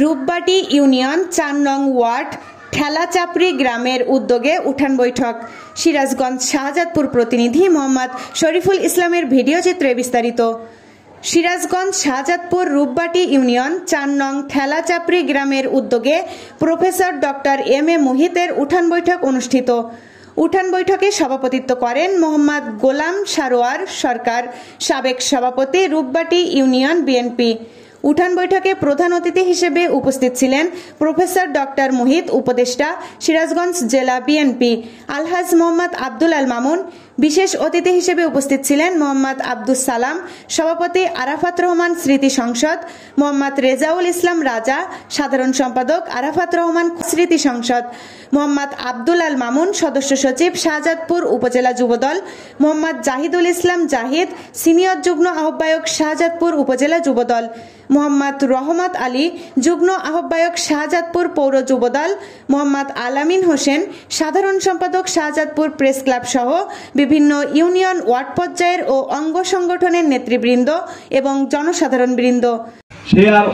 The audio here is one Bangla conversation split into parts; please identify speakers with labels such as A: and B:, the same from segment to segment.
A: রূপবাটি ইউনিয়ন ৪ নং ওয়ার্ড ঠেলাচাপড়ি গ্রামের উদ্যোগে উঠান বৈঠক। সিরাজগঞ্জ শাহজাদপুর প্রতিনিধি মোহাম্মদ শরীফুল ইসলামের ভিডিও চিত্রে বিস্তারিত। সিরাজগঞ্জ শাহজাদপুর রূপবাটি ইউনিয়ন ৪ নং ঠেলাচাপড়ি গ্রামের উদ্যোগে প্রফেসর ডক্টর এম.এ. মুহিতের উঠান বৈঠক অনুষ্ঠিত। উঠান বৈঠকে সভাপতিত্ব করেন মোহাম্মদ গোলাম সারোয়ার সরকার, সাবেক সভাপতি রূপবাটি ইউনিয়ন বিএনপি। উঠান বৈঠকে প্রধান অতিথি হিসেবে উপস্থিত ছিলেন প্রফেসর ডক্টর মুহিত, উপদেষ্টা সিরাজগঞ্জ জেলা বিএনপি আলহাজ মোহাম্মদ আব্দুল আল মামুন। বিশেষ অতিথি হিসেবে উপস্থিত ছিলেন মোহাম্মদ আব্দুস সালাম, সভাপতি আরাফাত রহমান স্মৃতি সংসদ, মোহাম্মদ রেজাউল ইসলাম রাজা, সাধারণ সম্পাদক আরাফাত রহমান স্মৃতি সংসদ, মোহাম্মদ আব্দুল আল মামুন, সদস্য সচিব শাহজাদপুর উপজেলা যুবদল, মোহাম্মদ জাহিদুল ইসলাম জাহিদ, সিনিয়র যুগ্ম আহ্বায়ক শাহজাদপুর উপজেলা যুবদল, মোহাম্মদ রহমত আলী, যুগ্ম আহ্বায়ক শাহজাদপুর পৌর যুবদল, মোহাম্মদ আলামিন হোসেন, সাধারণ সম্পাদক শাহজাদপুর প্রেস ক্লাব সহ বিভিন্ন ইউনিয়ন ওয়ার্ড পর্যায়ের ও অঙ্গ সংগঠনের নেতৃবৃন্দ এবং জনসাধারণ বৃন্দ।
B: সে আর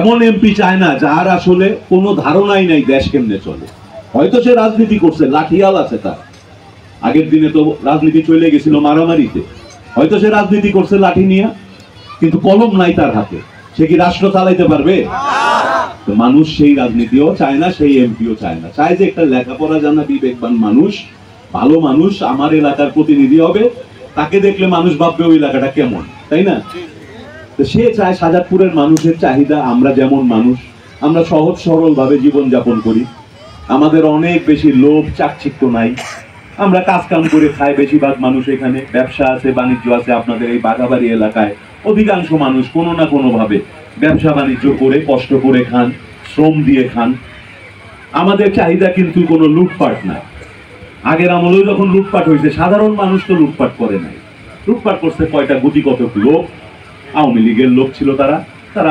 B: এমন এমপি চায় না যার আসলে কোনো ধারণাই নাই দেশ কেমনে চলে। হয়তো সে রাজনীতি করছে, লাঠিয়াল আছে তার, আগের দিনে তো রাজনীতি চলে গেছিল মারামারিতে। হয়তো সে রাজনীতি করছে লাঠি নিয়ে, কিন্তু কলম নাই তার হাতে। সে কি রাষ্ট্র চালাইতে পারবে? মানুষ সেই রাজনীতিও চায় না, সেই এমপিও চায় না। চায় যে একটা লেখাপড়া জানা বিবেকবান মানুষ, ভালো মানুষ আমার এলাকার প্রতিনিধি হবে, তাকে দেখলে মানুষ ভাববে ওই এলাকাটা কেমন, তাই না? তো সে চায় শাহজাদপুরের মানুষের চাহিদা, আমরা যেমন মানুষ, আমরা সহজ সরল ভাবে জীবন যাপন করি, আমাদের অনেক বেশি লোভ চাকচিক্য নাই, আমরা কাজ কাম করে খাই। বেশিরভাগ মানুষ এখানে ব্যবসা আছে, বাণিজ্য আছে। আপনাদের এই বাঘাবাড়ি এলাকায় অধিকাংশ মানুষ কোনো না কোনো ভাবে ব্যবসা বাণিজ্য করে, কষ্ট করে খান, শ্রম দিয়ে খান। আমাদের চাহিদা কিন্তু কোনো লুটপাট না। আগের আমলেও যখন লুটপাট হয়েছে, সাধারণ মানুষ তো লুটপাট করে নাই। লুটপাট করছে কয়টা গুটি কতক লোক, আওয়ামী লীগের লোক ছিল, তারা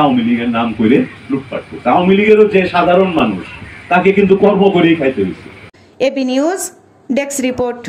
B: আওয়ামী লীগের নাম করে লুটপাট করছে। আওয়ামী লীগেরও যে সাধারণ মানুষ, তাকে কিন্তু কর্ম করেই খাইতে হয়েছে।
A: AB news desk report.